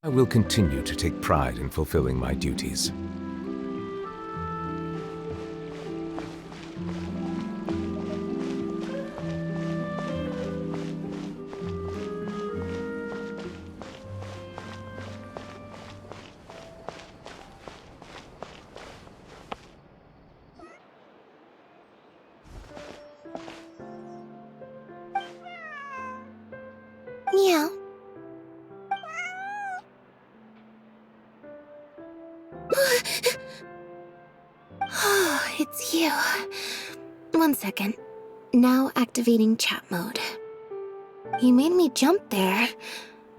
I will continue to take pride in fulfilling my duties. Meow. Oh, it's you. 1 second. Now activating chat mode. You made me jump there.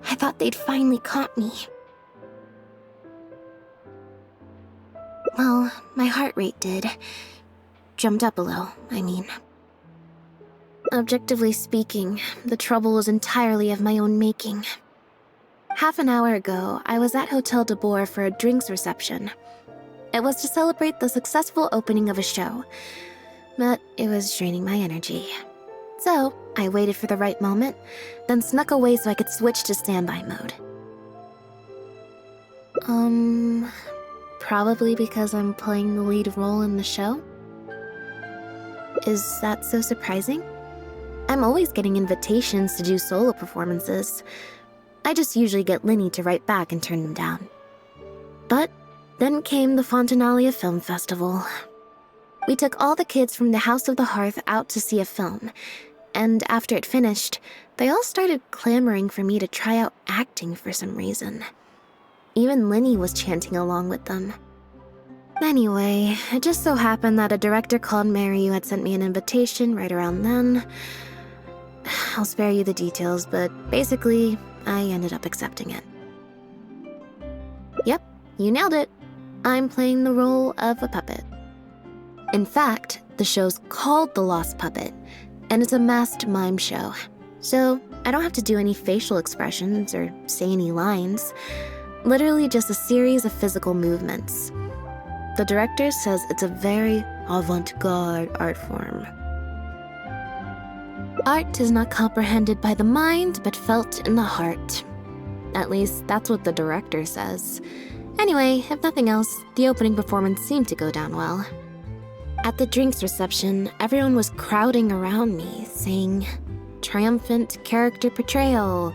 I thought they'd finally caught me. Well, my heart rate did. Jumped up a little, I mean. Objectively speaking, the trouble was entirely of my own making. Half an hour ago, I was at Hotel de Boer for a drinks reception. It was to celebrate the successful opening of a show, but it was draining my energy. So, I waited for the right moment, then snuck away so I could switch to standby mode. Probably because I'm playing the lead role in the show? Is that so surprising? I'm always getting invitations to do solo performances. I just usually get Linny to write back and turn them down. But then came the Fontanalia Film Festival. We took all the kids from the House of the Hearth out to see a film, and after it finished, they all started clamoring for me to try out acting for some reason. Even Linny was chanting along with them. Anyway, it just so happened that a director called Mary who had sent me an invitation right around then. I'll spare you the details, but basically, I ended up accepting it. Yep, you nailed it. I'm playing the role of a puppet. In fact, the show's called The Lost Puppet, and it's a masked mime show. So I don't have to do any facial expressions or say any lines. Literally just a series of physical movements. The director says it's a very avant-garde art form. Art is not comprehended by the mind, but felt in the heart. At least, that's what the director says. Anyway, if nothing else, the opening performance seemed to go down well. At the drinks reception, everyone was crowding around me, saying, "Triumphant character portrayal,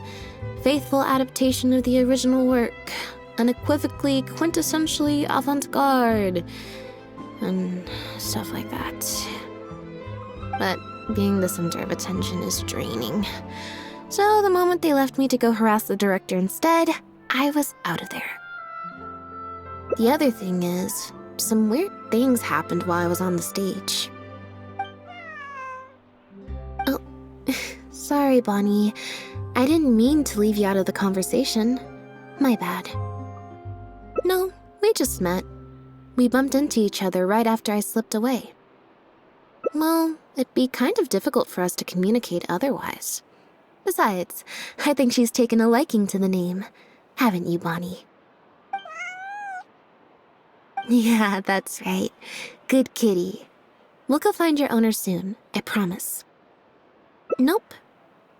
faithful adaptation of the original work, unequivocally, quintessentially avant-garde," and stuff like that. But being the center of attention is draining. So the moment they left me to go harass the director instead, I was out of there. The other thing is, some weird things happened while I was on the stage. Oh, sorry, Bonnie. I didn't mean to leave you out of the conversation. My bad. No, we just met. We bumped into each other right after I slipped away. Well, it'd be kind of difficult for us to communicate otherwise. Besides, I think she's taken a liking to the name. Haven't you, Bonnie? Yeah, that's right. Good kitty. We'll go find your owner soon, I promise. Nope.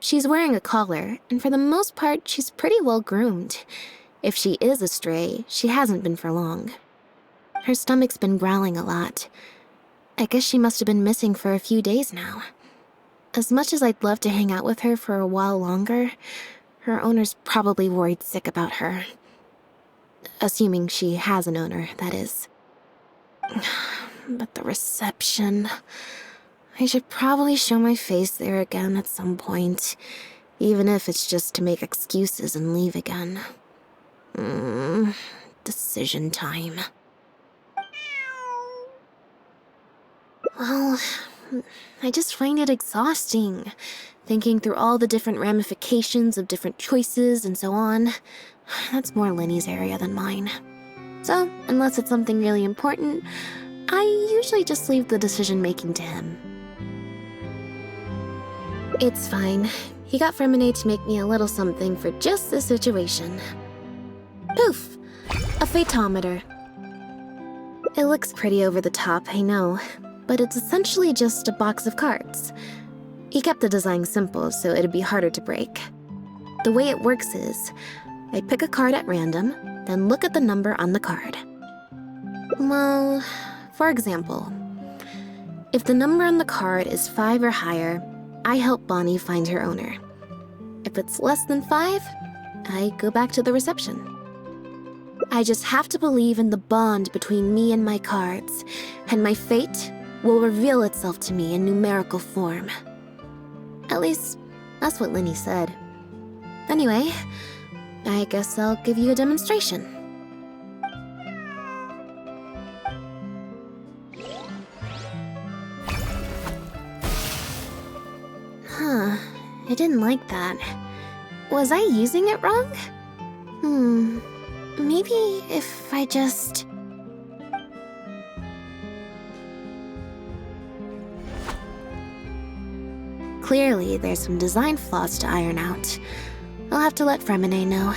She's wearing a collar, and for the most part, she's pretty well groomed. If she is a stray, she hasn't been for long. Her stomach's been growling a lot. I guess she must have been missing for a few days now. As much as I'd love to hang out with her for a while longer, her owner's probably worried sick about her. Assuming she has an owner, that is. But the reception... I should probably show my face there again at some point, even if it's just to make excuses and leave again. Decision time. Well, I just find it exhausting, thinking through all the different ramifications of different choices and so on. That's more Linny's area than mine. So, unless it's something really important, I usually just leave the decision-making to him. It's fine. He got Fremonade to make me a little something for just this situation. Poof! A phaetometer. It looks pretty over the top, I know, but it's essentially just a box of cards. He kept the design simple, so it'd be harder to break. The way it works is, I pick a card at random, then look at the number on the card. Well, for example, if the number on the card is 5 or higher, I help Bonnie find her owner. If it's less than 5, I go back to the reception. I just have to believe in the bond between me and my cards, and my fate will reveal itself to me in numerical form. At least, that's what Linny said. Anyway, I guess I'll give you a demonstration. I didn't like that. Was I using it wrong? Maybe if I just... Clearly, there's some design flaws to iron out. I'll have to let Fremine know.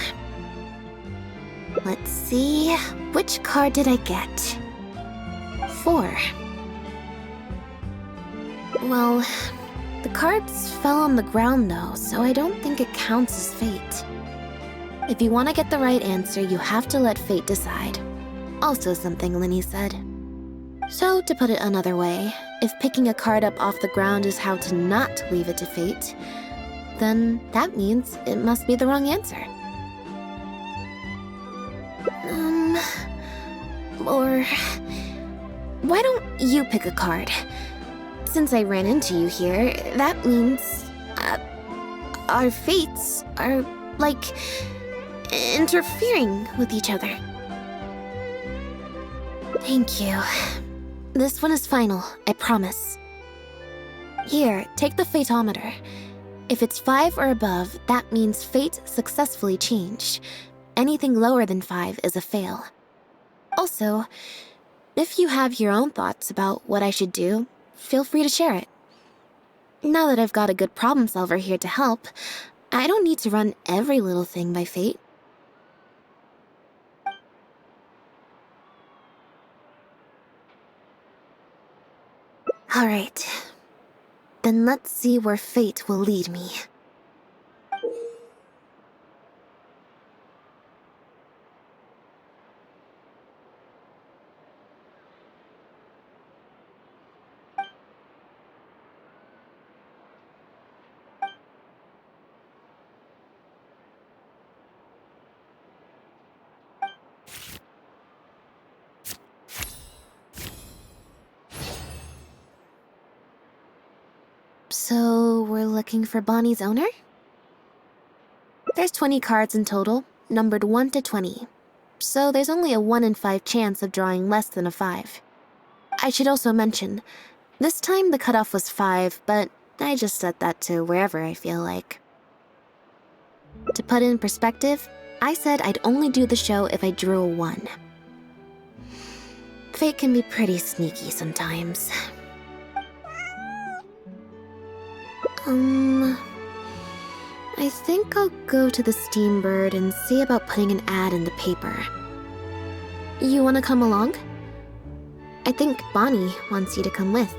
Let's see, which card did I get? 4. Well, the cards fell on the ground though, so I don't think it counts as fate. If you want to get the right answer, you have to let fate decide. Also something Linny said. So, to put it another way, if picking a card up off the ground is how to not leave it to fate, then that means it must be the wrong answer. Or... why don't you pick a card? Since I ran into you here, that means... our fates are, like, interfering with each other. Thank you. This one is final, I promise. Here, take the fatometer. If it's 5 or above, that means fate successfully changed. Anything lower than 5 is a fail. Also, if you have your own thoughts about what I should do, feel free to share it. Now that I've got a good problem solver here to help, I don't need to run every little thing by fate. Alright. Then let's see where fate will lead me. So, we're looking for Bonnie's owner? There's 20 cards in total, numbered 1 to 20. So there's only a 1 in 5 chance of drawing less than a 5. I should also mention, this time the cutoff was 5, but I just set that to wherever I feel like. To put it in perspective, I said I'd only do the show if I drew a 1. Fate can be pretty sneaky sometimes. I think I'll go to the Steambird and see about putting an ad in the paper. You wanna come along? I think Bonnie wants you to come with.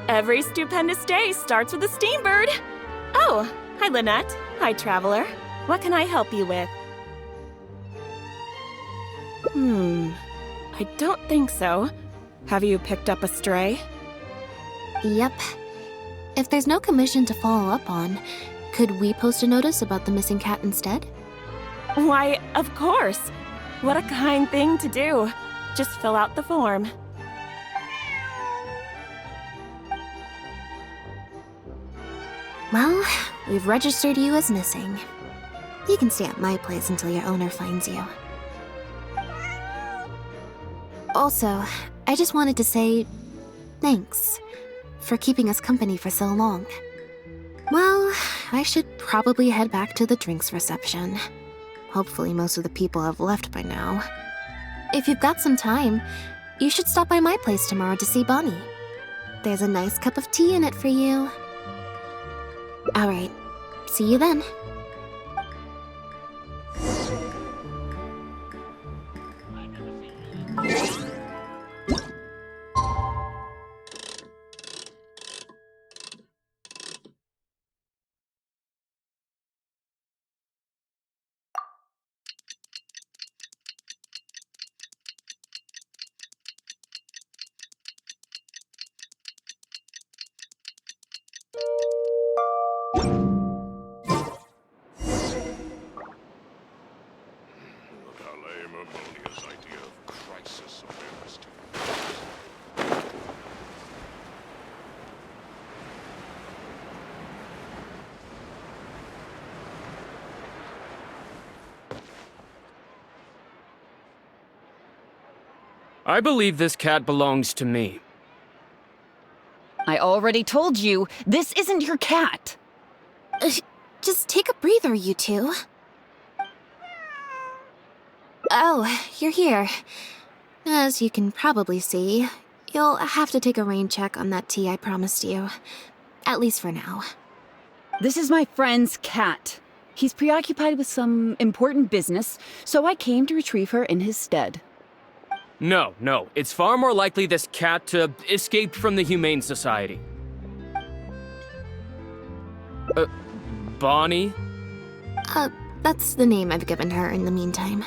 Every stupendous day starts with a Steambird. Oh, hi Lynette. Hi Traveler. What can I help you with? I don't think so. Have you picked up a stray? Yep. If there's no commission to follow up on, could we post a notice about the missing cat instead? Why, of course. What a kind thing to do. Just fill out the form. Well, we've registered you as missing. You can stay at my place until your owner finds you. Also, I just wanted to say thanks for keeping us company for so long. Well, I should probably head back to the drinks reception. Hopefully most of the people have left by now. If you've got some time, you should stop by my place tomorrow to see Bonnie. There's a nice cup of tea in it for you. Alright, see you then. I believe this cat belongs to me. I already told you, this isn't your cat. Just take a breather, you two. Oh, you're here. As you can probably see, you'll have to take a rain check on that tea I promised you. At least for now. This is my friend's cat. He's preoccupied with some important business, so I came to retrieve her in his stead. No, it's far more likely this cat escaped from the Humane Society. Bonnie? That's the name I've given her in the meantime.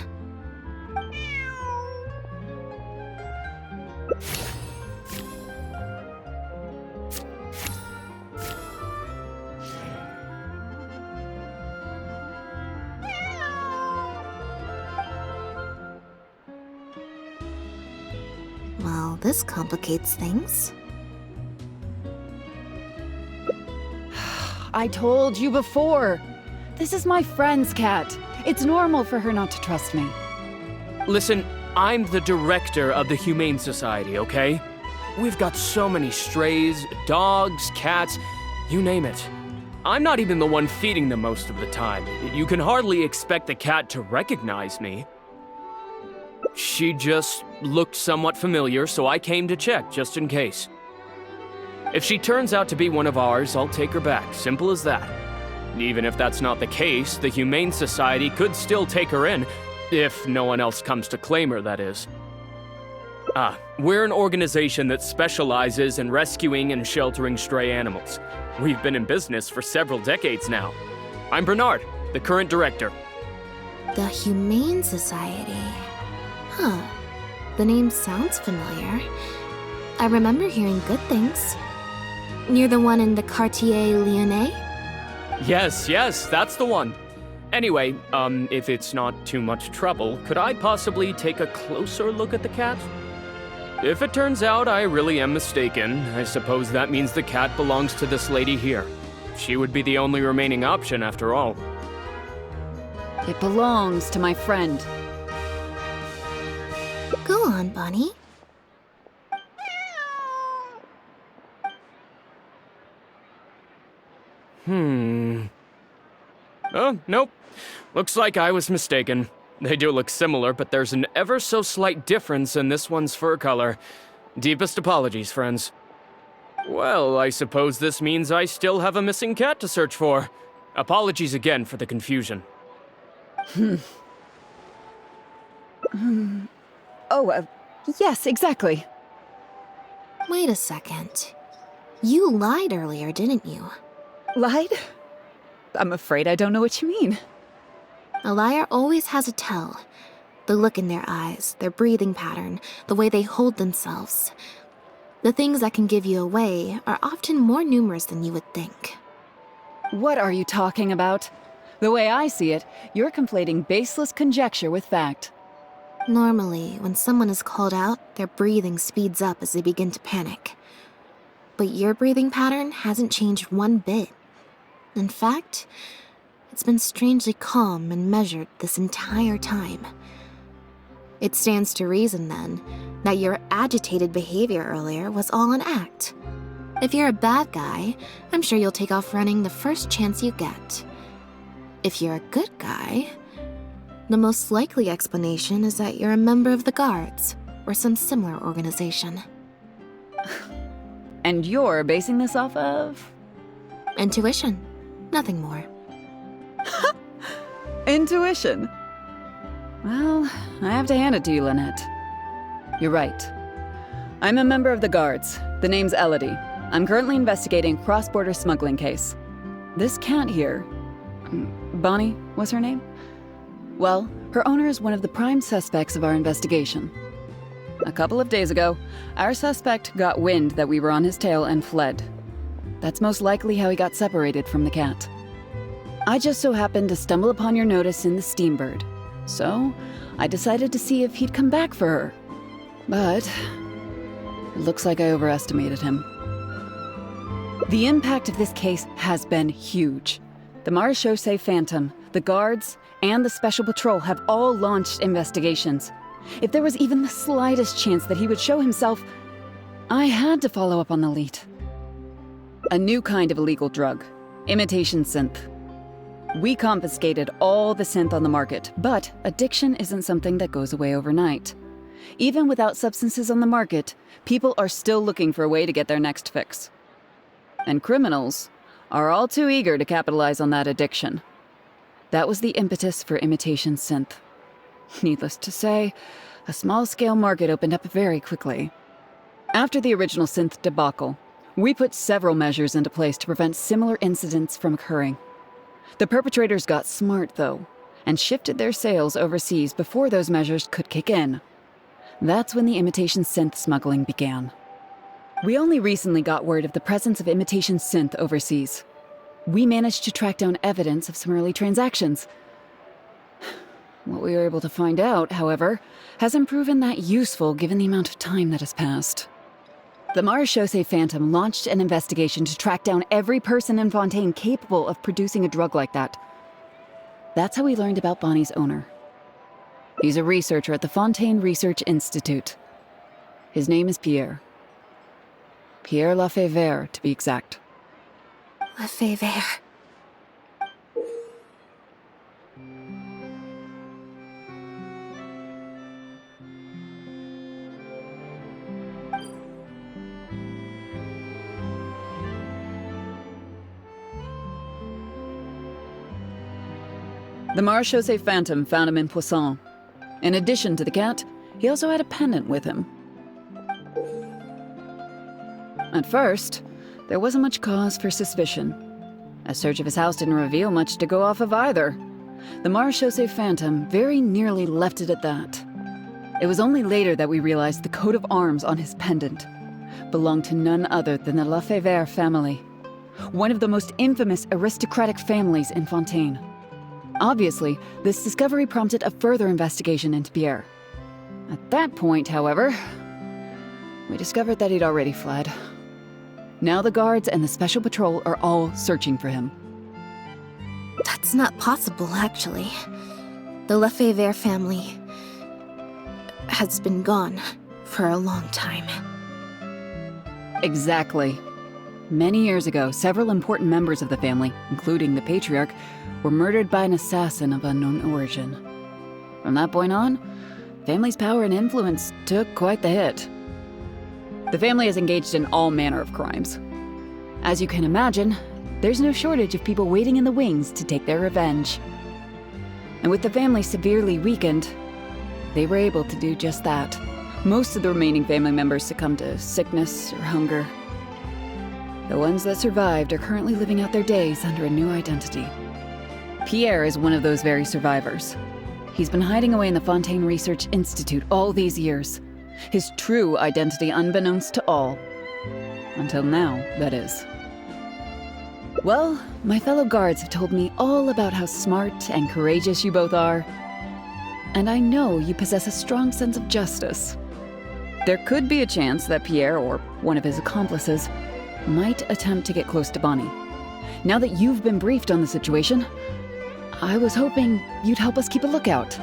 Well, this complicates things. I told you before. This is my friend's cat. It's normal for her not to trust me. Listen, I'm the director of the Humane Society, okay? We've got so many strays, dogs, cats, you name it. I'm not even the one feeding them most of the time. You can hardly expect the cat to recognize me. She just looked somewhat familiar, so I came to check, just in case. If she turns out to be one of ours, I'll take her back. Simple as that. Even if that's not the case, the Humane Society could still take her in, if no one else comes to claim her, that is. We're an organization that specializes in rescuing and sheltering stray animals. We've been in business for several decades now. I'm Bernard, the current director. The Humane Society. Huh. The name sounds familiar. I remember hearing good things. Near the one in the Quartier Lyonnais? Yes, that's the one. Anyway, if it's not too much trouble, could I possibly take a closer look at the cat? If it turns out I really am mistaken, I suppose that means the cat belongs to this lady here. She would be the only remaining option after all. It belongs to my friend. Go on, Bonnie. Oh, nope. Looks like I was mistaken. They do look similar, but there's an ever so slight difference in this one's fur color. Deepest apologies, friends. Well, I suppose this means I still have a missing cat to search for. Apologies again for the confusion. Yes, exactly. Wait a second. You lied earlier, didn't you? Lied? I'm afraid I don't know what you mean. A liar always has a tell. The look in their eyes, their breathing pattern, the way they hold themselves. The things that can give you away are often more numerous than you would think. What are you talking about? The way I see it, you're conflating baseless conjecture with fact. Normally, when someone is called out, their breathing speeds up as they begin to panic. But your breathing pattern hasn't changed one bit. In fact, it's been strangely calm and measured this entire time. It stands to reason, then, that your agitated behavior earlier was all an act. If you're a bad guy, I'm sure you'll take off running the first chance you get. If you're a good guy, the most likely explanation is that you're a member of the Guards, or some similar organization. And you're basing this off of? Intuition. Nothing more. Intuition. Well, I have to hand it to you, Lynette. You're right. I'm a member of the Guards. The name's Elodie. I'm currently investigating a cross-border smuggling case. This cat here, Bonnie was her name? Well, her owner is one of the prime suspects of our investigation. A couple of days ago, our suspect got wind that we were on his tail and fled. That's most likely how he got separated from the cat. I just so happened to stumble upon your notice in the Steambird, so I decided to see if he'd come back for her. But it looks like I overestimated him. The impact of this case has been huge. The Marechaussee Phantom, the Guards, and the Special Patrol have all launched investigations. If there was even the slightest chance that he would show himself, I had to follow up on the lead. A new kind of illegal drug, imitation synth. We confiscated all the synth on the market, but addiction isn't something that goes away overnight. Even without substances on the market, people are still looking for a way to get their next fix. And criminals are all too eager to capitalize on that addiction. That was the impetus for imitation synth. Needless to say, a small-scale market opened up very quickly. After the original synth debacle, we put several measures into place to prevent similar incidents from occurring. The perpetrators got smart, though, and shifted their sales overseas before those measures could kick in. That's when the imitation synth smuggling began. We only recently got word of the presence of imitation synth overseas. We managed to track down evidence of some early transactions. What we were able to find out, however, hasn't proven that useful given the amount of time that has passed. The Marechaussee Phantom launched an investigation to track down every person in Fontaine capable of producing a drug like that. That's how we learned about Bonnie's owner. He's a researcher at the Fontaine Research Institute. His name is Pierre. Pierre Lafayette, to be exact. Lefebvre. The Marechaussee Phantom found him in Poisson. In addition to the cat, he also had a pendant with him. At first, there wasn't much cause for suspicion. A search of his house didn't reveal much to go off of either. The Marechaussee Phantom very nearly left it at that. It was only later that we realized the coat of arms on his pendant belonged to none other than the Lefebvre family, one of the most infamous aristocratic families in Fontaine. Obviously, this discovery prompted a further investigation into Pierre. At that point, however, we discovered that he'd already fled. Now the Guards and the Special Patrol are all searching for him. That's not possible, actually. The Lefebvre family has been gone for a long time. Exactly. Many years ago, several important members of the family, including the patriarch, were murdered by an assassin of unknown origin. From that point on, family's power and influence took quite the hit. The family is engaged in all manner of crimes. As you can imagine, there's no shortage of people waiting in the wings to take their revenge. And with the family severely weakened, they were able to do just that. Most of the remaining family members succumbed to sickness or hunger. The ones that survived are currently living out their days under a new identity. Pierre is one of those very survivors. He's been hiding away in the Fontaine Research Institute all these years. His true identity unbeknownst to all. Until now, that is. Well, my fellow guards have told me all about how smart and courageous you both are. And I know you possess a strong sense of justice. There could be a chance that Pierre, or one of his accomplices, might attempt to get close to Bonnie. Now that you've been briefed on the situation, I was hoping you'd help us keep a lookout.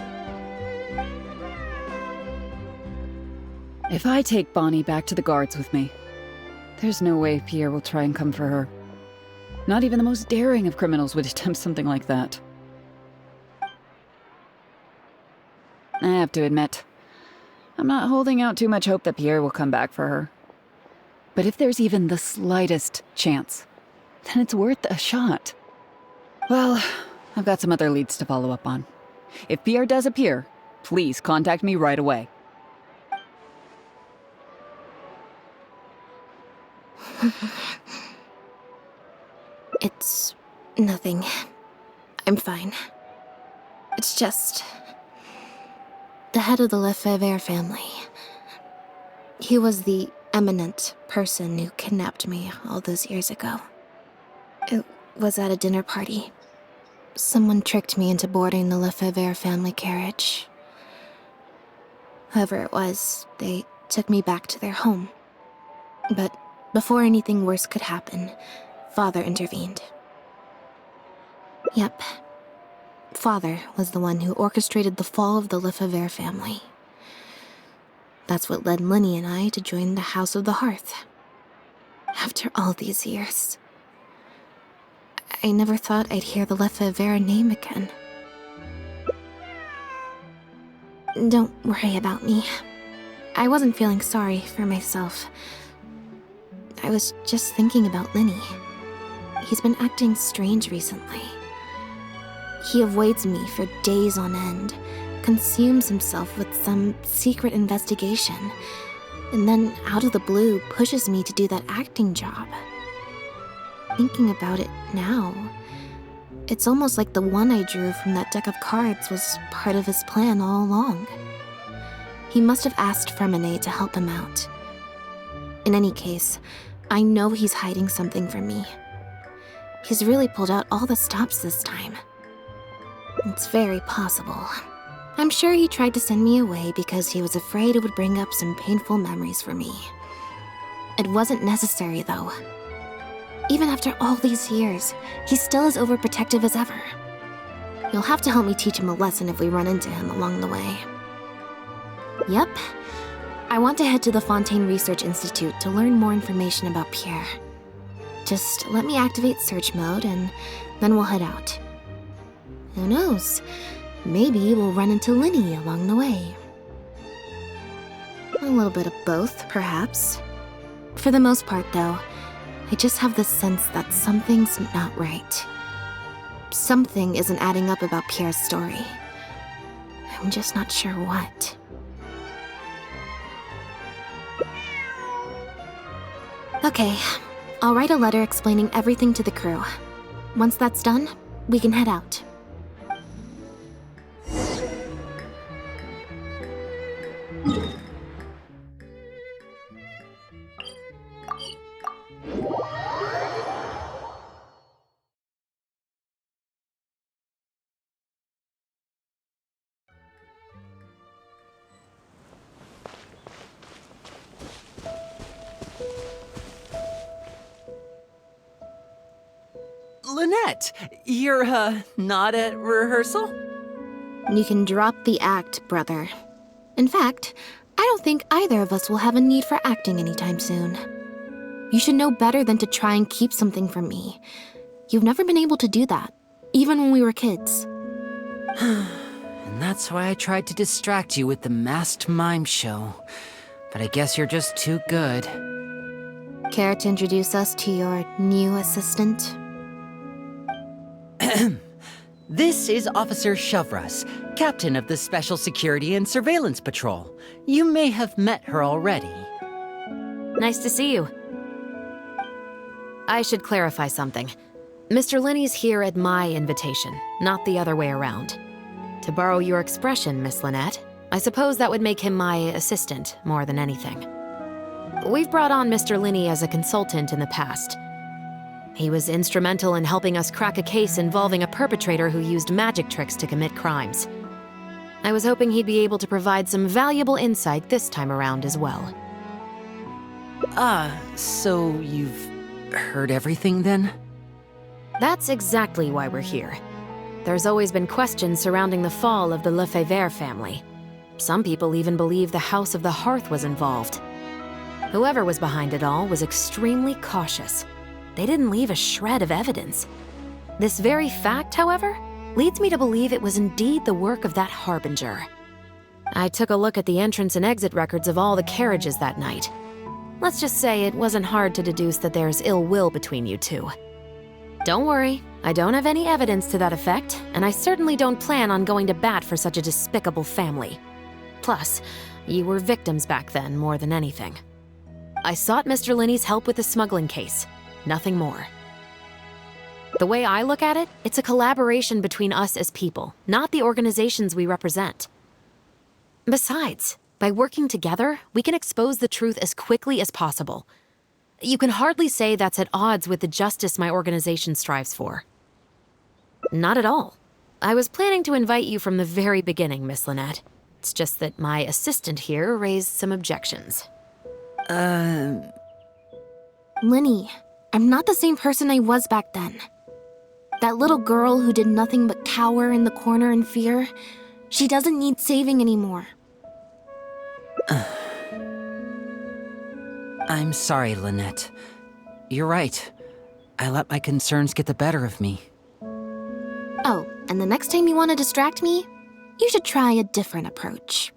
If I take Bonnie back to the guards with me, there's no way Pierre will try and come for her. Not even the most daring of criminals would attempt something like that. I have to admit, I'm not holding out too much hope that Pierre will come back for her. But if there's even the slightest chance, then it's worth a shot. Well, I've got some other leads to follow up on. If Pierre does appear, please contact me right away. It's nothing. I'm fine. It's just... the head of the Lefebvre family. He was the eminent person who kidnapped me all those years ago. It was at a dinner party. Someone tricked me into boarding the Lefebvre family carriage. Whoever it was, they took me back to their home. But before anything worse could happen, Father intervened. Yep. Father was the one who orchestrated the fall of the Lefebvre family. That's what led Lenny and I to join the House of the Hearth. After all these years, I never thought I'd hear the Lefebvre name again. Don't worry about me. I wasn't feeling sorry for myself. I was just thinking about Lenny. He's been acting strange recently. He avoids me for days on end, consumes himself with some secret investigation, and then out of the blue pushes me to do that acting job. Thinking about it now, it's almost like the one I drew from that deck of cards was part of his plan all along. He must have asked Fremine to help him out. In any case, I know he's hiding something from me. He's really pulled out all the stops this time. It's very possible. I'm sure he tried to send me away because he was afraid it would bring up some painful memories for me. It wasn't necessary, though. Even after all these years, he's still as overprotective as ever. You'll have to help me teach him a lesson if we run into him along the way. Yep. I want to head to the Fontaine Research Institute to learn more information about Pierre. Just let me activate search mode and then we'll head out. Who knows? Maybe we'll run into Lenny along the way. A little bit of both, perhaps. For the most part, though, I just have this sense that something's not right. Something isn't adding up about Pierre's story. I'm just not sure what. Okay, I'll write a letter explaining everything to the crew. Once that's done, we can head out. Lynette, you're, not at rehearsal? You can drop the act, brother. In fact, I don't think either of us will have a need for acting anytime soon. You should know better than to try and keep something from me. You've never been able to do that, even when we were kids. And that's why I tried to distract you with the masked mime show. But I guess you're just too good. Care to introduce us to your new assistant? This is Officer Shavras, captain of the Special Security and Surveillance Patrol. You may have met her already. Nice to see you. I should clarify something. Mr. Lenny's here at my invitation, not the other way around. To borrow your expression, Miss Lynette, I suppose that would make him my assistant more than anything. We've brought on Mr. Lenny as a consultant in the past. He was instrumental in helping us crack a case involving a perpetrator who used magic tricks to commit crimes. I was hoping he'd be able to provide some valuable insight this time around as well. So you've heard everything then? That's exactly why we're here. There's always been questions surrounding the fall of the Lefebvre family. Some people even believe the House of the Hearth was involved. Whoever was behind it all was extremely cautious. They didn't leave a shred of evidence. This very fact, however, leads me to believe it was indeed the work of that harbinger. I took a look at the entrance and exit records of all the carriages that night. Let's just say it wasn't hard to deduce that there's ill will between you two. Don't worry, I don't have any evidence to that effect, and I certainly don't plan on going to bat for such a despicable family. Plus, you were victims back then more than anything. I sought Mr. Linney's help with the smuggling case, nothing more. The way I look at it, it's a collaboration between us as people, not the organizations we represent. Besides, by working together, we can expose the truth as quickly as possible. You can hardly say that's at odds with the justice my organization strives for. Not at all. I was planning to invite you from the very beginning, Miss Lynette. It's just that my assistant here raised some objections. Linny, I'm not the same person I was back then. That little girl who did nothing but cower in the corner in fear, she doesn't need saving anymore. I'm sorry, Lynette. You're right. I let my concerns get the better of me. Oh, and the next time you want to distract me, you should try a different approach.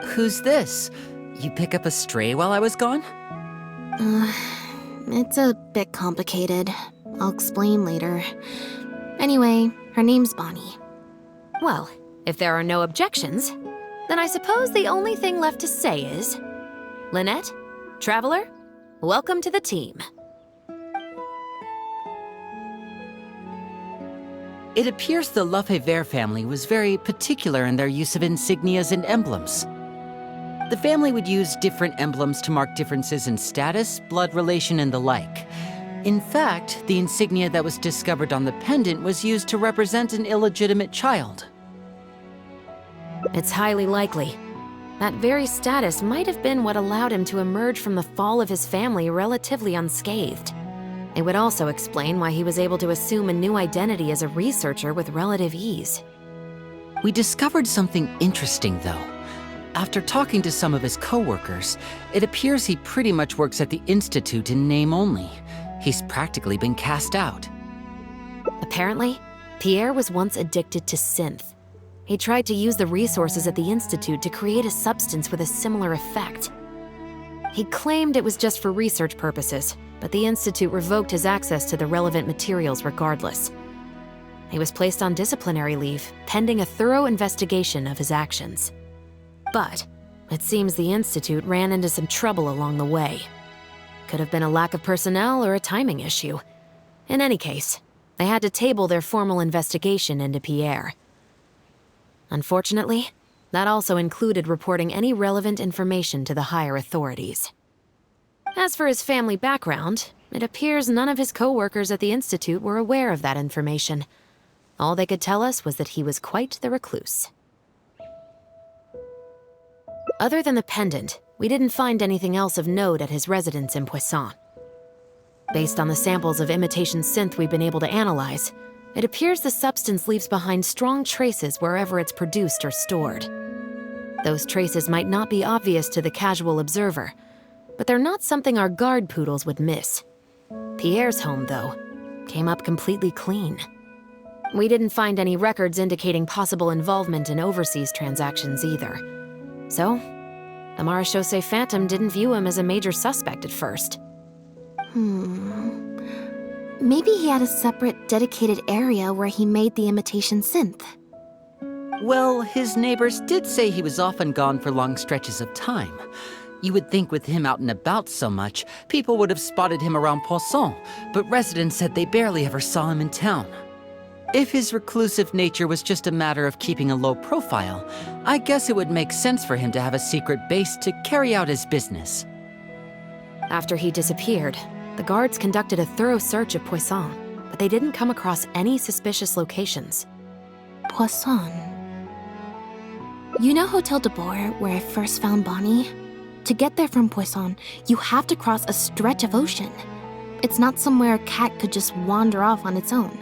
Who's this? You pick up a stray while I was gone? It's a bit complicated. I'll explain later. Anyway, her name's Bonnie. Well, if there are no objections, then I suppose the only thing left to say is, Lynette, Traveler, welcome to the team. It appears the Lefebvre family was very particular in their use of insignias and emblems. The family would use different emblems to mark differences in status, blood relation, and the like. In fact, the insignia that was discovered on the pendant was used to represent an illegitimate child. It's highly likely. That very status might have been what allowed him to emerge from the fall of his family relatively unscathed. It would also explain why he was able to assume a new identity as a researcher with relative ease. We discovered something interesting, though. After talking to some of his co-workers, it appears he pretty much works at the Institute in name only. He's practically been cast out. Apparently, Pierre was once addicted to synth. He tried to use the resources at the Institute to create a substance with a similar effect. He claimed it was just for research purposes, but the Institute revoked his access to the relevant materials regardless. He was placed on disciplinary leave, pending a thorough investigation of his actions. But it seems the Institute ran into some trouble along the way. Could have been a lack of personnel or a timing issue. In any case, they had to table their formal investigation into Pierre. Unfortunately, that also included reporting any relevant information to the higher authorities. As for his family background, it appears none of his co-workers at the Institute were aware of that information. All they could tell us was that he was quite the recluse. Other than the pendant, we didn't find anything else of note at his residence in Poisson. Based on the samples of imitation synth we've been able to analyze, it appears the substance leaves behind strong traces wherever it's produced or stored. Those traces might not be obvious to the casual observer, but they're not something our guard poodles would miss. Pierre's home, though, came up completely clean. We didn't find any records indicating possible involvement in overseas transactions either. So, the Marechaussee Phantom didn't view him as a major suspect at first. Maybe he had a separate, dedicated area where he made the imitation synth. Well, his neighbors did say he was often gone for long stretches of time. You would think with him out and about so much, people would have spotted him around Poisson, but residents said they barely ever saw him in town. If his reclusive nature was just a matter of keeping a low profile, I guess it would make sense for him to have a secret base to carry out his business. After he disappeared, the guards conducted a thorough search of Poisson, but they didn't come across any suspicious locations. Poisson. You know Hotel de Boer, where I first found Bonnie? To get there from Poisson, you have to cross a stretch of ocean. It's not somewhere a cat could just wander off on its own.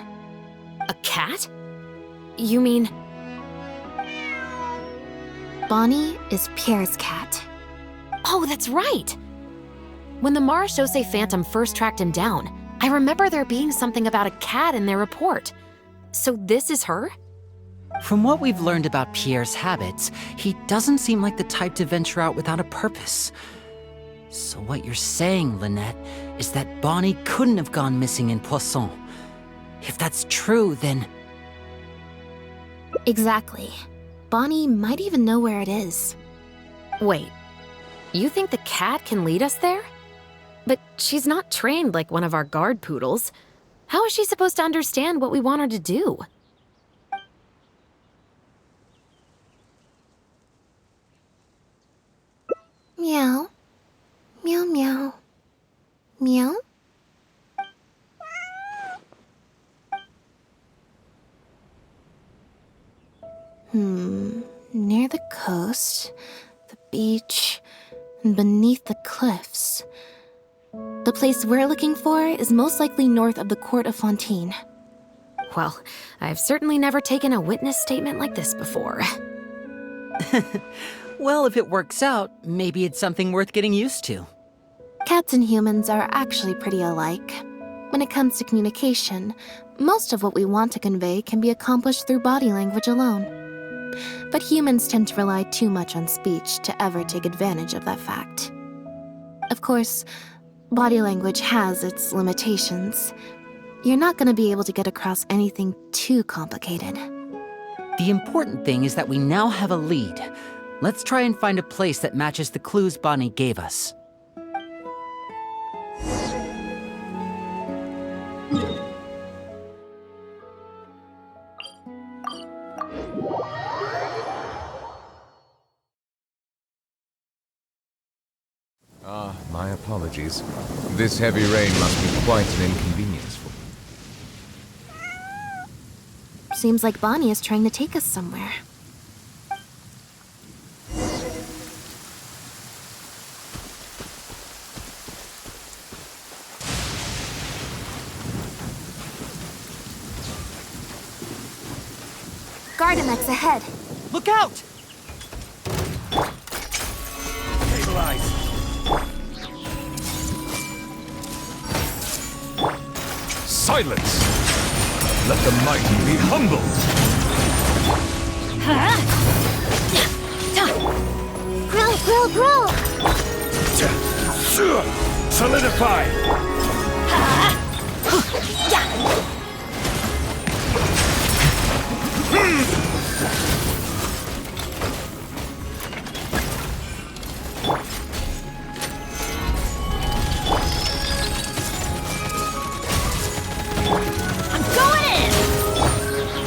A cat? You mean... Bonnie is Pierre's cat. Oh, that's right! When the Marechaussee Phantom first tracked him down, I remember there being something about a cat in their report. So this is her? From what we've learned about Pierre's habits, he doesn't seem like the type to venture out without a purpose. So what you're saying, Lynette, is that Bonnie couldn't have gone missing in Poisson. If that's true, then... Exactly. Bonnie might even know where it is. Wait, you think the cat can lead us there? But she's not trained like one of our guard poodles. How is she supposed to understand what we want her to do? Meow. Meow meow. Meow? Near the coast, the beach, and beneath the cliffs. The place we're looking for is most likely north of the Court of Fontaine. Well, I've certainly never taken a witness statement like this before. Well, if it works out, maybe it's something worth getting used to. Cats and humans are actually pretty alike. When it comes to communication, most of what we want to convey can be accomplished through body language alone. But humans tend to rely too much on speech to ever take advantage of that fact. Of course, body language has its limitations. You're not going to be able to get across anything too complicated. The important thing is that we now have a lead. Let's try and find a place that matches the clues Bonnie gave us. My apologies. This heavy rain must be quite an inconvenience for me. Seems like Bonnie is trying to take us somewhere. Gardemex ahead. Look out! Stabilize! Silence! Let the mighty be humbled! Grow, grow! Solidify!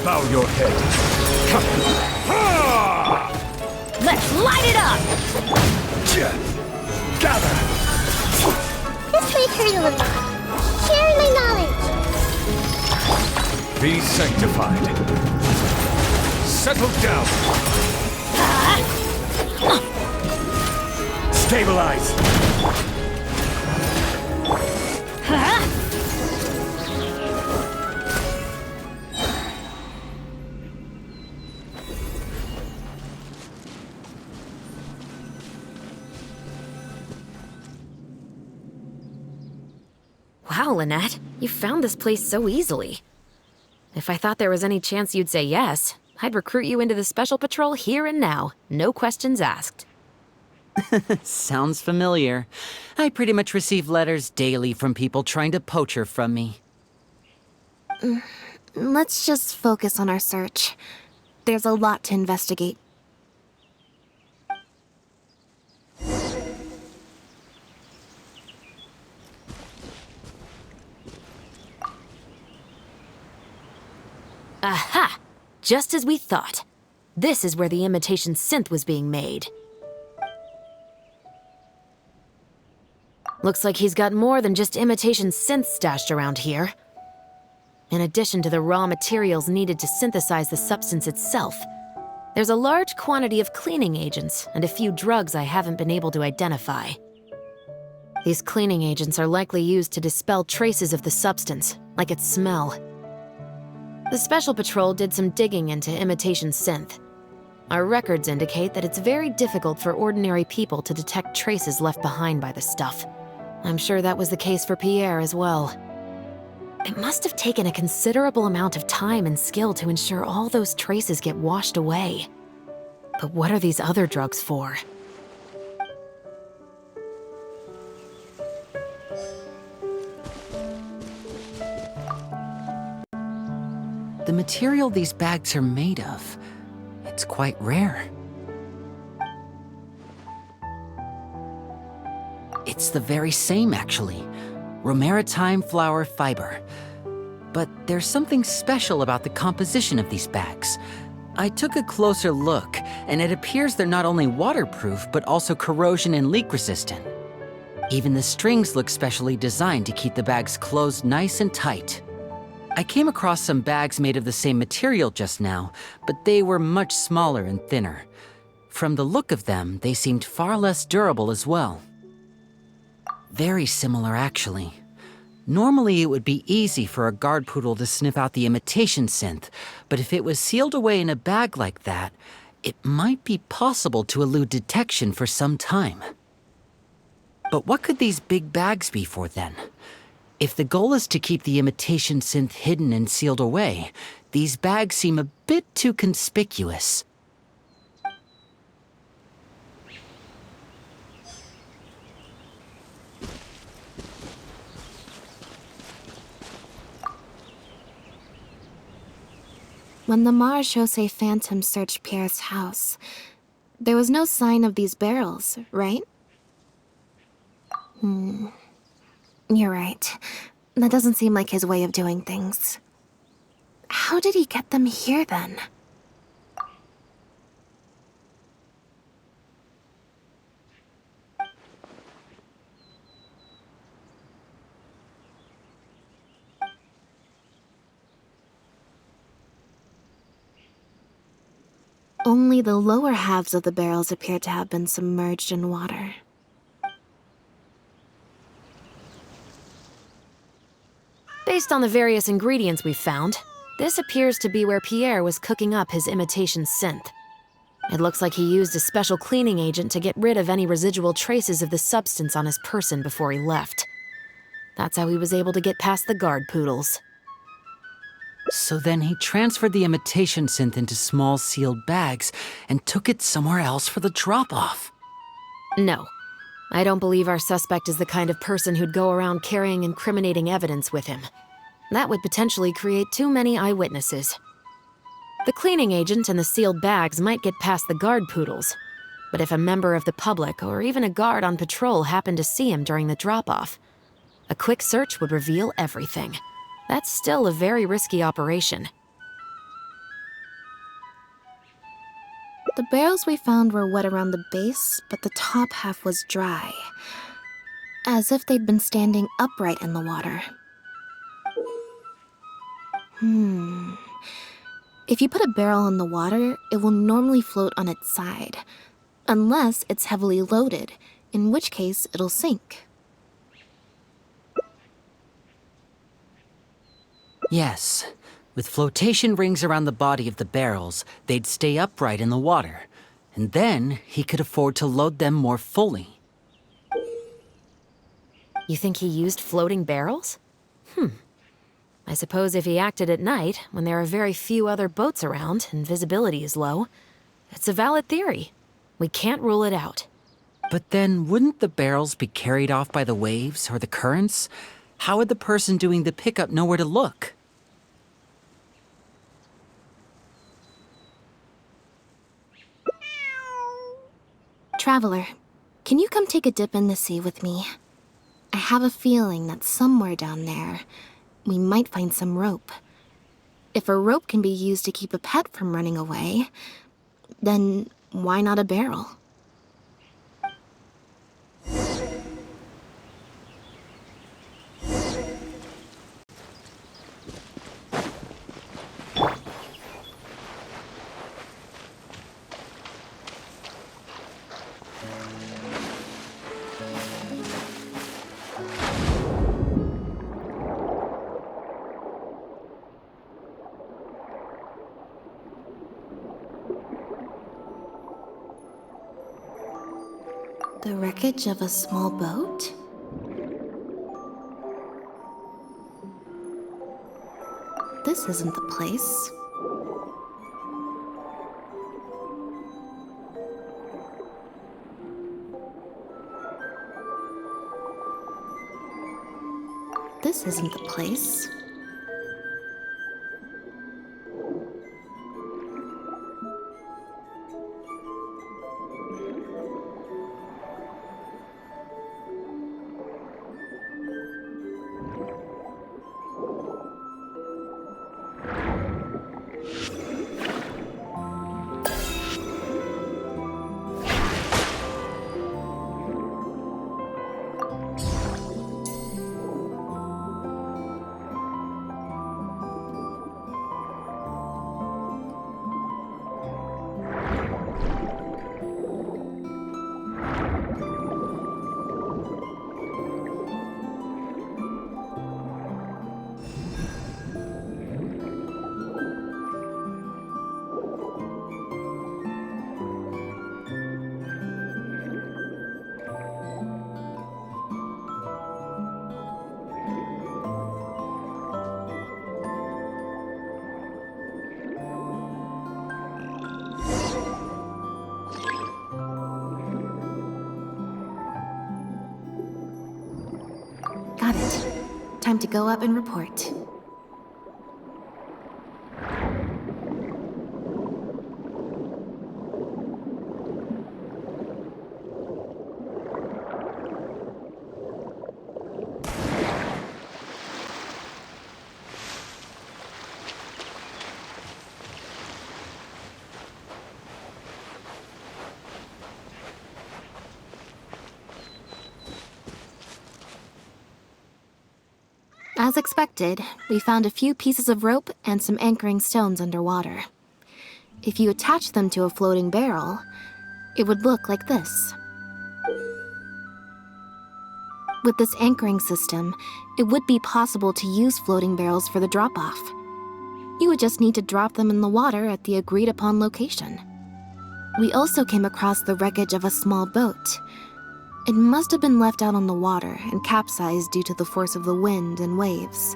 Bow your head. Let's light it up! Gather! This way, curriculum. Sharing my knowledge. Be sanctified. Settle down. Stabilize. Wow, Lynette, you found this place so easily. If I thought there was any chance you'd say yes, I'd recruit you into the Special Patrol here and now, no questions asked. Sounds familiar. I pretty much receive letters daily from people trying to poach her from me. Let's just focus on our search. There's a lot to investigate. Aha! Just as we thought. This is where the imitation synth was being made. Looks like he's got more than just imitation synths stashed around here. In addition to the raw materials needed to synthesize the substance itself, there's a large quantity of cleaning agents and a few drugs I haven't been able to identify. These cleaning agents are likely used to dispel traces of the substance, like its smell. The Special Patrol did some digging into imitation synth. Our records indicate that it's very difficult for ordinary people to detect traces left behind by the stuff. I'm sure that was the case for Pierre as well. It must have taken a considerable amount of time and skill to ensure all those traces get washed away. But what are these other drugs for? The material these bags are made of, it's quite rare. It's the very same, actually. Romaritime flower fiber. But there's something special about the composition of these bags. I took a closer look, and it appears they're not only waterproof, but also corrosion and leak resistant. Even the strings look specially designed to keep the bags closed nice and tight. I came across some bags made of the same material just now, but they were much smaller and thinner. From the look of them, they seemed far less durable as well. Very similar, actually. Normally, it would be easy for a guard poodle to sniff out the imitation synth, but if it was sealed away in a bag like that, it might be possible to elude detection for some time. But what could these big bags be for then? If the goal is to keep the imitation synth hidden and sealed away, these bags seem a bit too conspicuous. When the Marechaussee Phantom searched Pierre's house, there was no sign of these barrels, right? You're right. That doesn't seem like his way of doing things. How did he get them here, then? Only the lower halves of the barrels appear to have been submerged in water. Based on the various ingredients we've found, this appears to be where Pierre was cooking up his imitation synth. It looks like he used a special cleaning agent to get rid of any residual traces of the substance on his person before he left. That's how he was able to get past the guard poodles. So then he transferred the imitation synth into small sealed bags and took it somewhere else for the drop-off. No. I don't believe our suspect is the kind of person who'd go around carrying incriminating evidence with him. That would potentially create too many eyewitnesses. The cleaning agent and the sealed bags might get past the guard poodles, but if a member of the public or even a guard on patrol happened to see him during the drop-off, a quick search would reveal everything. That's still a very risky operation. The barrels we found were wet around the base, but the top half was dry. As if they'd been standing upright in the water. If you put a barrel in the water, it will normally float on its side. Unless it's heavily loaded, in which case it'll sink. Yes. With flotation rings around the body of the barrels, they'd stay upright in the water. And then he could afford to load them more fully. You think he used floating barrels? I suppose if he acted at night, when there are very few other boats around and visibility is low, it's a valid theory. We can't rule it out. But then wouldn't the barrels be carried off by the waves or the currents? How would the person doing the pickup know where to look? Traveler, can you come take a dip in the sea with me? I have a feeling that somewhere down there, we might find some rope. If a rope can be used to keep a pet from running away, then why not a barrel? wreckage of a small boat? This isn't the place. This isn't the place. Got it. Time to go up and report. As expected, we found a few pieces of rope and some anchoring stones underwater. If you attach them to a floating barrel, it would look like this. With this anchoring system, it would be possible to use floating barrels for the drop-off. You would just need to drop them in the water at the agreed-upon location. We also came across the wreckage of a small boat. It must have been left out on the water and capsized due to the force of the wind and waves.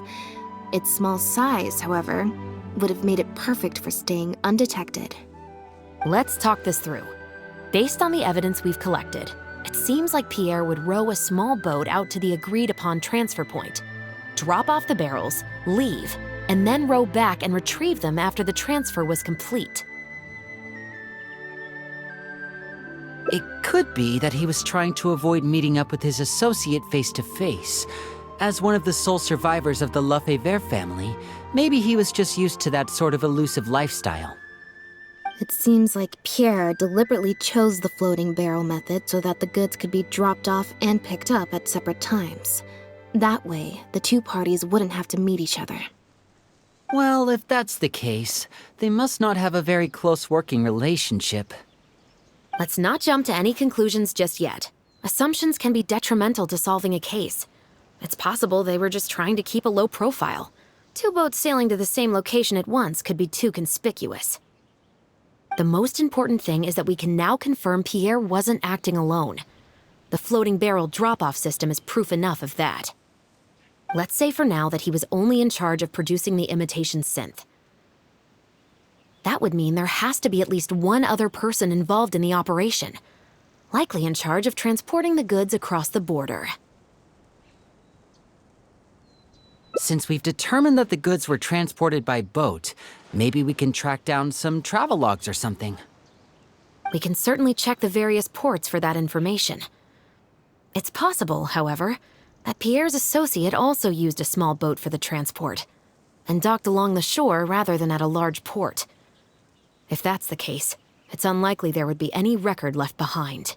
Its small size, however, would have made it perfect for staying undetected. Let's talk this through. Based on the evidence we've collected, it seems like Pierre would row a small boat out to the agreed-upon transfer point, drop off the barrels, leave, and then row back and retrieve them after the transfer was complete. It could be that he was trying to avoid meeting up with his associate face to face. As one of the sole survivors of the Lefebvre family, maybe he was just used to that sort of elusive lifestyle. It seems like Pierre deliberately chose the floating barrel method so that the goods could be dropped off and picked up at separate times. That way, the two parties wouldn't have to meet each other. Well, if that's the case, they must not have a very close working relationship. Let's not jump to any conclusions just yet. Assumptions can be detrimental to solving a case. It's possible they were just trying to keep a low profile. Two boats sailing to the same location at once could be too conspicuous. The most important thing is that we can now confirm Pierre wasn't acting alone. The floating barrel drop-off system is proof enough of that. Let's say for now that he was only in charge of producing the imitation synth. That would mean there has to be at least one other person involved in the operation, likely in charge of transporting the goods across the border. Since we've determined that the goods were transported by boat, maybe we can track down some travel logs or something. We can certainly check the various ports for that information. It's possible, however, that Pierre's associate also used a small boat for the transport, and docked along the shore rather than at a large port. If that's the case, it's unlikely there would be any record left behind.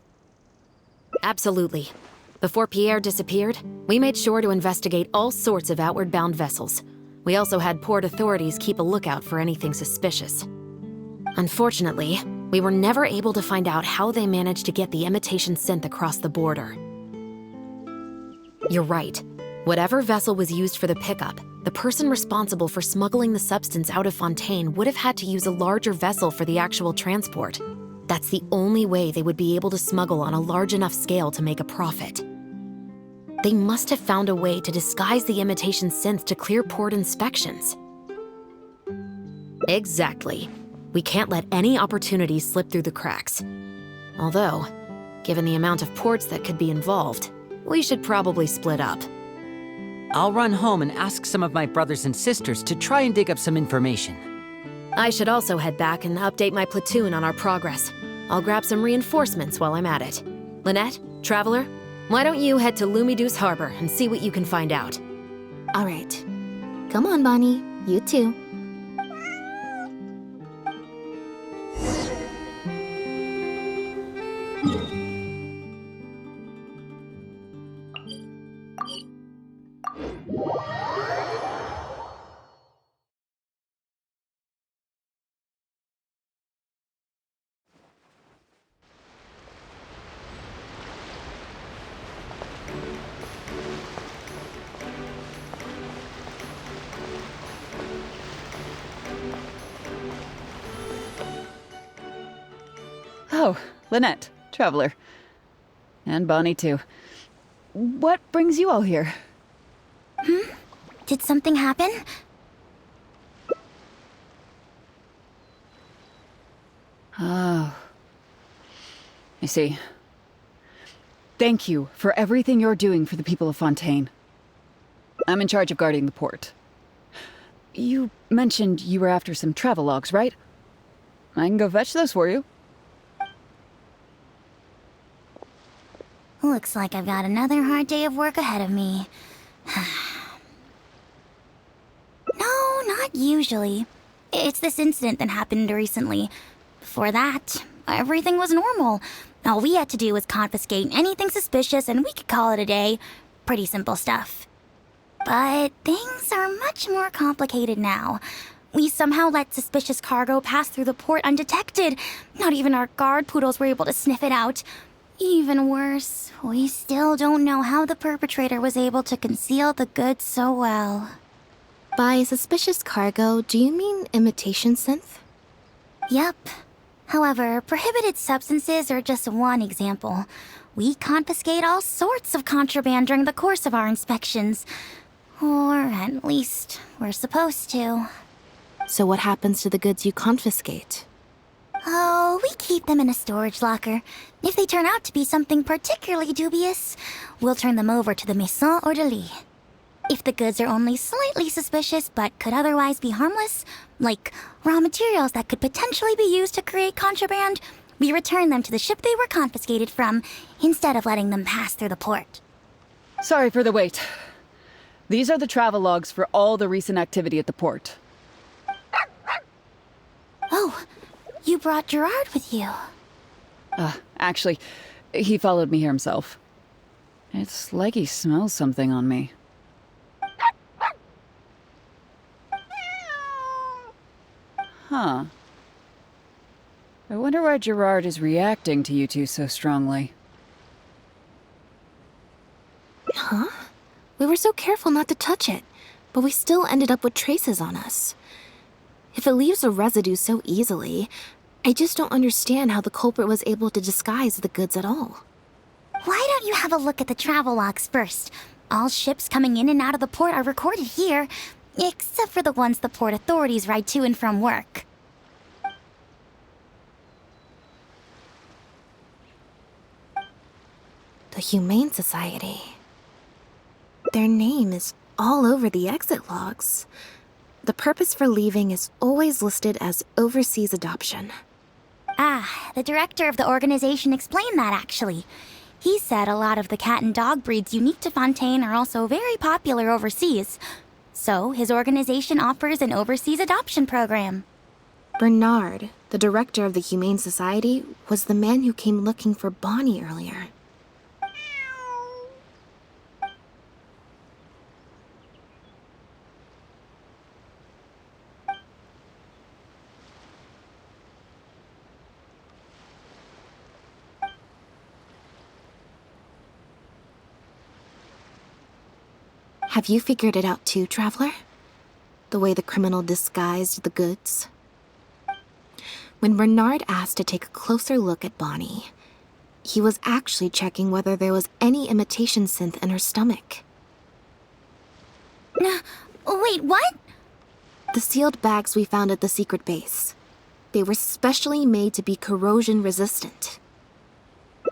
Absolutely. Before Pierre disappeared, we made sure to investigate all sorts of outward-bound vessels. We also had port authorities keep a lookout for anything suspicious. Unfortunately, we were never able to find out how they managed to get the imitation synth across the border. You're right. Whatever vessel was used for the pickup, the person responsible for smuggling the substance out of Fontaine would have had to use a larger vessel for the actual transport. That's the only way they would be able to smuggle on a large enough scale to make a profit. They must have found a way to disguise the imitation synth to clear port inspections. Exactly. We can't let any opportunities slip through the cracks. Although, given the amount of ports that could be involved, we should probably split up. I'll run home and ask some of my brothers and sisters to try and dig up some information. I should also head back and update my platoon on our progress. I'll grab some reinforcements while I'm at it. Lynette, Traveler, why don't you head to Lumiduce Harbor and see what you can find out? All right. Come on, Bonnie. You too. Oh, Lynette, Traveler. And Bonnie, too. What brings you all here? Did something happen? Oh. I see. Thank you for everything you're doing for the people of Fontaine. I'm in charge of guarding the port. You mentioned you were after some travelogues, right? I can go fetch those for you. Looks like I've got another hard day of work ahead of me. No, not usually. It's this incident that happened recently. Before that, everything was normal. All we had to do was confiscate anything suspicious and we could call it a day. Pretty simple stuff. But things are much more complicated now. We somehow let suspicious cargo pass through the port undetected. Not even our guard poodles were able to sniff it out. Even worse, we still don't know how the perpetrator was able to conceal the goods so well. By suspicious cargo, do you mean imitation synth? Yep. However, prohibited substances are just one example. We confiscate all sorts of contraband during the course of our inspections. Or at least, we're supposed to. So what happens to the goods you confiscate? Oh, we keep them in a storage locker. If they turn out to be something particularly dubious, we'll turn them over to the Maison Orderly. If the goods are only slightly suspicious but could otherwise be harmless, like raw materials that could potentially be used to create contraband, we return them to the ship they were confiscated from, instead of letting them pass through the port. Sorry for the wait. These are the travelogues for all the recent activity at the port. Oh, you brought Gerard with you. Actually, he followed me here himself. It's like he smells something on me. Huh. I wonder why Gerard is reacting to you two so strongly. Huh? We were so careful not to touch it, but we still ended up with traces on us. If it leaves a residue so easily, I just don't understand how the culprit was able to disguise the goods at all. Why don't you have a look at the travel logs first? All ships coming in and out of the port are recorded here, except for the ones the port authorities ride to and from work. The Humane Society. Their name is all over the exit logs. The purpose for leaving is always listed as overseas adoption. Ah, the director of the organization explained that, actually. He said a lot of the cat and dog breeds unique to Fontaine are also very popular overseas. So, his organization offers an overseas adoption program. Bernard, the director of the Humane Society, was the man who came looking for Bonnie earlier. Have you figured it out too, Traveler? The way the criminal disguised the goods? When Bernard asked to take a closer look at Bonnie, he was actually checking whether there was any imitation synth in her stomach. Wait, what? The sealed bags we found at the secret base. They were specially made to be corrosion resistant.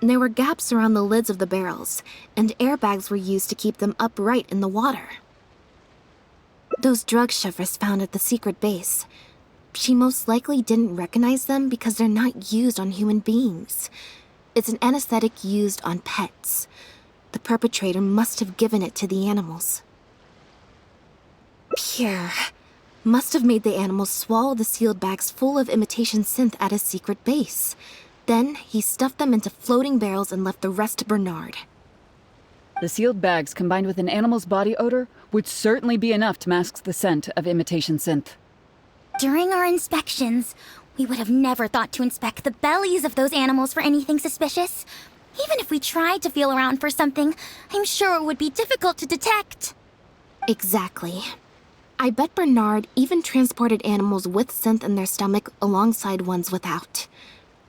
There were gaps around the lids of the barrels, and airbags were used to keep them upright in the water. Those drug shovers found at the secret base, she most likely didn't recognize them because they're not used on human beings. It's an anesthetic used on pets. The perpetrator must have given it to the animals. Pierre must have made the animals swallow the sealed bags full of imitation synth at his secret base. Then he stuffed them into floating barrels and left the rest to Bernard. The sealed bags combined with an animal's body odor would certainly be enough to mask the scent of imitation synth. During our inspections, we would have never thought to inspect the bellies of those animals for anything suspicious. Even if we tried to feel around for something, I'm sure it would be difficult to detect. Exactly. I bet Bernard even transported animals with synth in their stomach alongside ones without.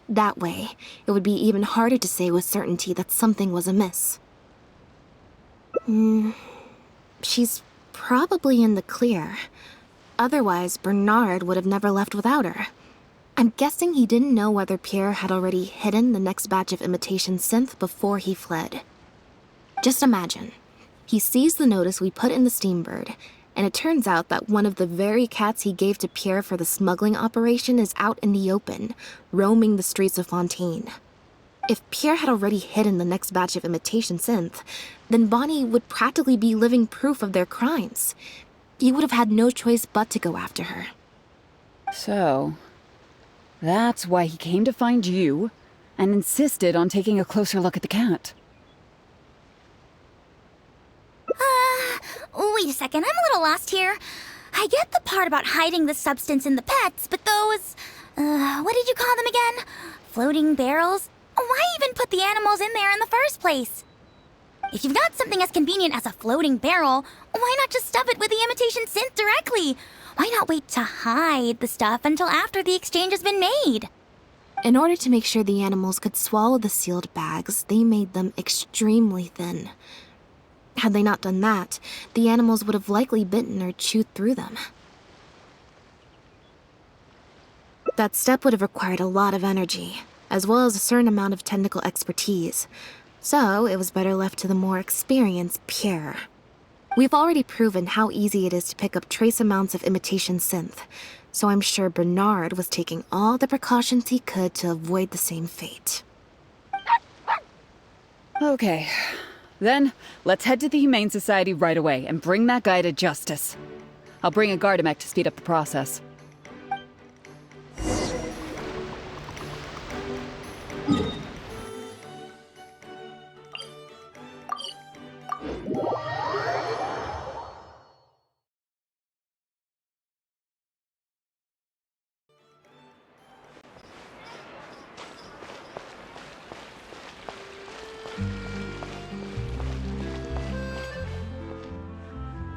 That way, it would be even harder to say with certainty that something was amiss. She's probably in the clear. Otherwise, Bernard would have never left without her. I'm guessing he didn't know whether Pierre had already hidden the next batch of imitation synth before he fled. Just imagine. He sees the notice we put in the Steambird, and it turns out that one of the very cats he gave to Pierre for the smuggling operation is out in the open, roaming the streets of Fontaine. If Pierre had already hidden the next batch of imitation synth, then Bonnie would practically be living proof of their crimes. He would have had no choice but to go after her. So, that's why he came to find you and insisted on taking a closer look at the cat. Wait a second, I'm a little lost here. I get the part about hiding the substance in the pets, but those, what did you call them again? Floating barrels? Why even put the animals in there in the first place? If you've got something as convenient as a floating barrel, why not just stuff it with the imitation synth directly? Why not wait to hide the stuff until after the exchange has been made? In order to make sure the animals could swallow the sealed bags, they made them extremely thin. Had they not done that, the animals would have likely bitten or chewed through them. That step would have required a lot of energy, as well as a certain amount of technical expertise. So it was better left to the more experienced Pierre. We've already proven how easy it is to pick up trace amounts of imitation synth, so I'm sure Bernard was taking all the precautions he could to avoid the same fate. Okay. Then, let's head to the Humane Society right away and bring that guy to justice. I'll bring a Gardamek to speed up the process.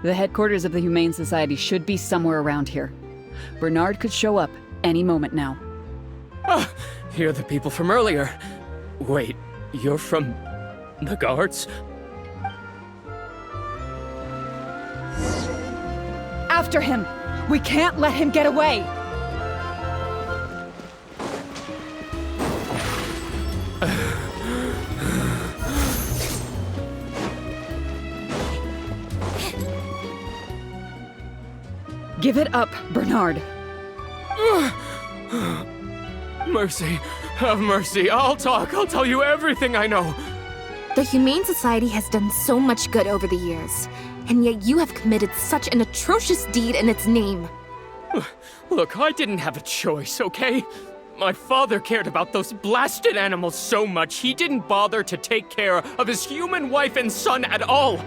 The headquarters of the Humane Society should be somewhere around here. Bernard could show up any moment now. Ah, you're the people from earlier. Wait, you're from the guards? After him! We can't let him get away! Give it up, Bernard. Mercy. Have mercy. I'll talk. I'll tell you everything I know. The Humane Society has done so much good over the years, and yet you have committed such an atrocious deed in its name. Look, I didn't have a choice, okay? My father cared about those blasted animals so much, he didn't bother to take care of his human wife and son at all.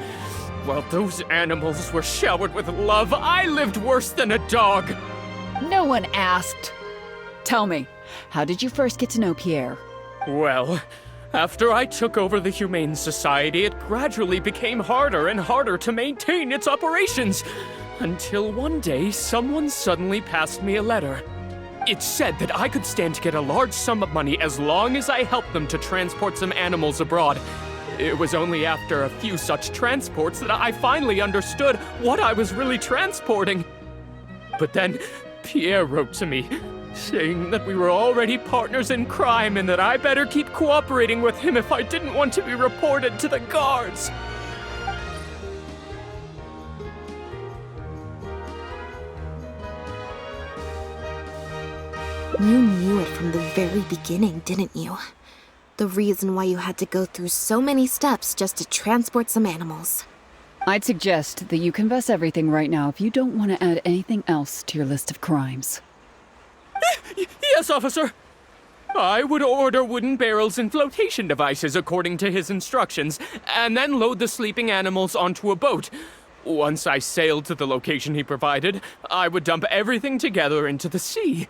While those animals were showered with love, I lived worse than a dog. No one asked. Tell me, how did you first get to know Pierre? Well, after I took over the Humane Society, it gradually became harder and harder to maintain its operations. Until one day, someone suddenly passed me a letter. It said that I could stand to get a large sum of money as long as I helped them to transport some animals abroad. It was only after a few such transports that I finally understood what I was really transporting. But then, Pierre wrote to me, saying that we were already partners in crime and that I better keep cooperating with him if I didn't want to be reported to the guards. You knew it from the very beginning, didn't you? The reason why you had to go through so many steps just to transport some animals. I'd suggest that you confess everything right now if you don't want to add anything else to your list of crimes. Yes, officer. I would order wooden barrels and flotation devices according to his instructions, and then load the sleeping animals onto a boat. Once I sailed to the location he provided, I would dump everything together into the sea.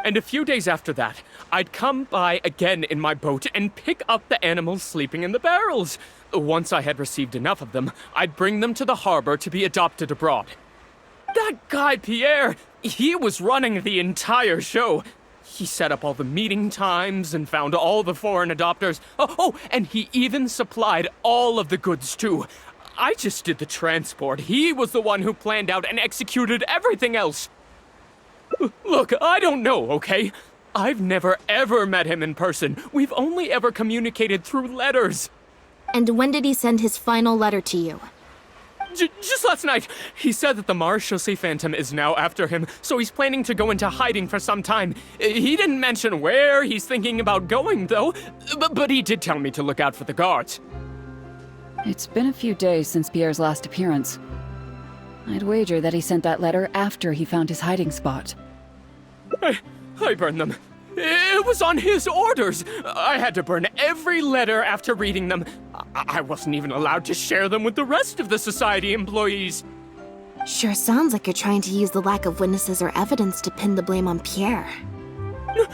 And a few days after that, I'd come by again in my boat and pick up the animals sleeping in the barrels. Once I had received enough of them, I'd bring them to the harbor to be adopted abroad. That guy, Pierre, he was running the entire show. He set up all the meeting times and found all the foreign adopters. Oh, and he even supplied all of the goods, too. I just did the transport. He was the one who planned out and executed everything else. Look, I don't know, okay? I've never ever met him in person. We've only ever communicated through letters. And when did he send his final letter to you? Just last night. He said that the Marechaussee Phantom is now after him, so he's planning to go into hiding for some time. He didn't mention where he's thinking about going, though, but he did tell me to look out for the guards. It's been a few days since Pierre's last appearance. I'd wager that he sent that letter after he found his hiding spot. I burned them. It was on his orders. I had to burn every letter after reading them. I wasn't even allowed to share them with the rest of the society employees. Sure sounds like you're trying to use the lack of witnesses or evidence to pin the blame on Pierre.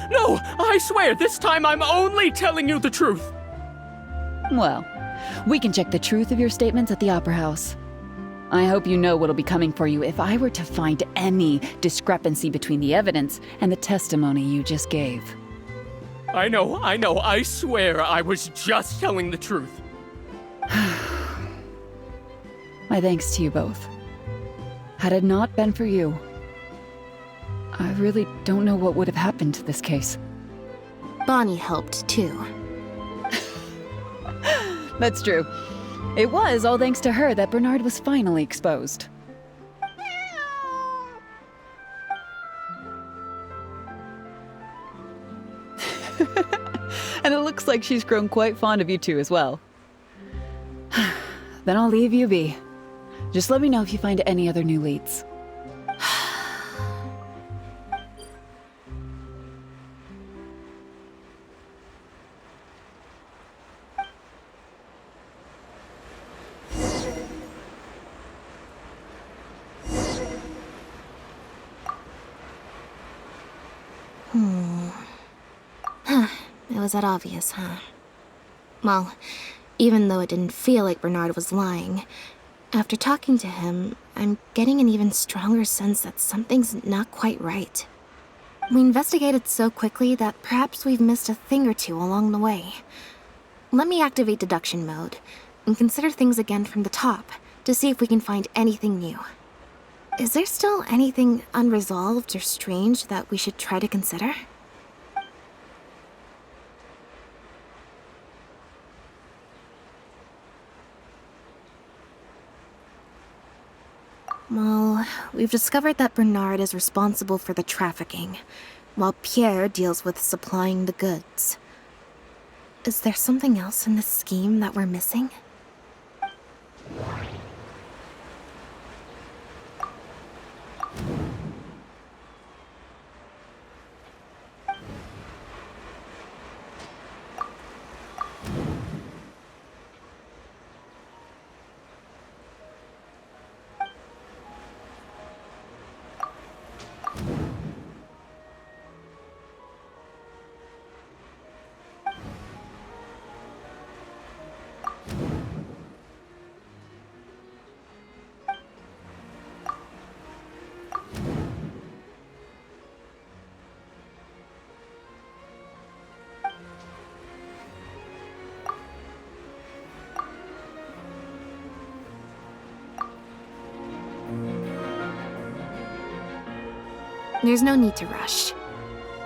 No, I swear, this time I'm only telling you the truth. Well, we can check the truth of your statements at the Opera House. I hope you know what'll be coming for you if I were to find any discrepancy between the evidence and the testimony you just gave. I know, I swear I was just telling the truth. My thanks to you both. Had it not been for you, I really don't know what would have happened to this case. Bonnie helped, too. That's true. It was all thanks to her that Bernard was finally exposed. And it looks like she's grown quite fond of you two as well. Then I'll leave you be. Just let me know if you find any other new leads. It was that obvious, huh? Well, even though it didn't feel like Bernard was lying, after talking to him, I'm getting an even stronger sense that something's not quite right. We investigated so quickly that perhaps we've missed a thing or two along the way. Let me activate deduction mode and consider things again from the top to see if we can find anything new. Is there still anything unresolved or strange that we should try to consider? Well, we've discovered that Bernard is responsible for the trafficking, while Pierre deals with supplying the goods. Is there something else in this scheme that we're missing? There's no need to rush.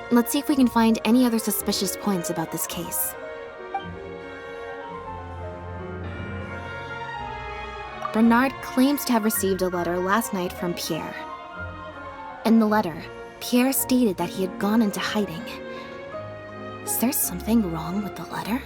Let's see if we can find any other suspicious points about this case. Bernard claims to have received a letter last night from Pierre. In the letter, Pierre stated that he had gone into hiding. Is there something wrong with the letter?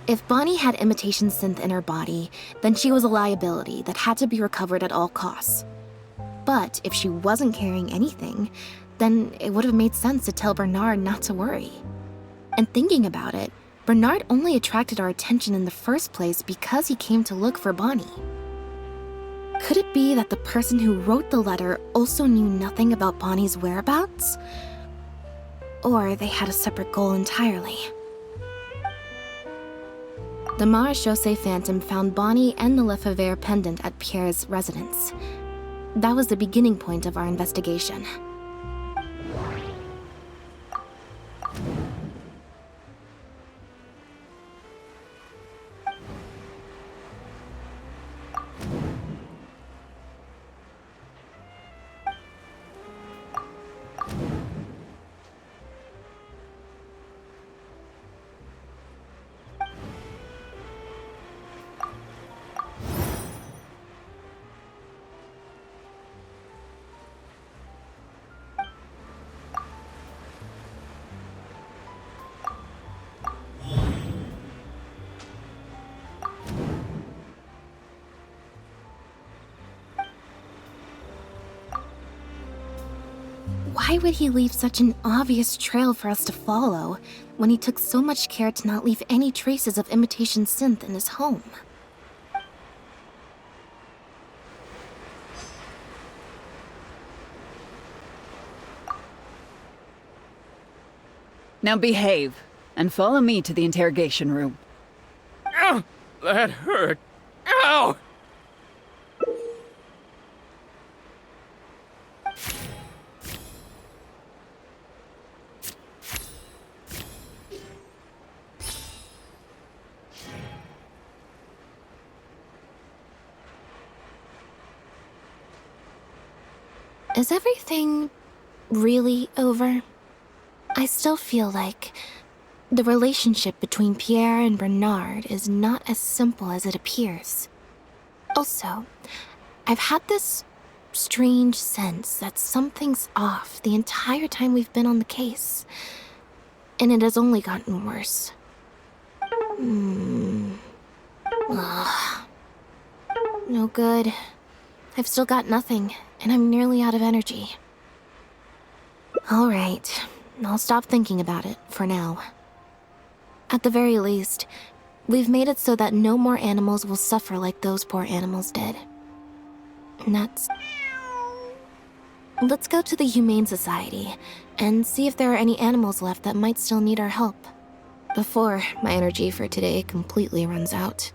If Bonnie had imitation synth in her body, then she was a liability that had to be recovered at all costs. But if she wasn't carrying anything, then it would have made sense to tell Bernard not to worry. And thinking about it, Bernard only attracted our attention in the first place because he came to look for Bonnie. Could it be that the person who wrote the letter also knew nothing about Bonnie's whereabouts? Or they had a separate goal entirely? The Marechaussee Phantom found Bonnie and the Lefebvre pendant at Pierre's residence. That was the beginning point of our investigation. Why would he leave such an obvious trail for us to follow when he took so much care to not leave any traces of imitation synth in his home? Now behave, and follow me to the interrogation room. Ow! That hurt. Ow! Is everything really over? I still feel like the relationship between Pierre and Bernard is not as simple as it appears. Also, I've had this strange sense that something's off the entire time we've been on the case. And it has only gotten worse. Ugh. No good. I've still got nothing, and I'm nearly out of energy. All right, I'll stop thinking about it for now. At the very least, we've made it so that no more animals will suffer like those poor animals did. And that's... Let's go to the Humane Society and see if there are any animals left that might still need our help before my energy for today completely runs out.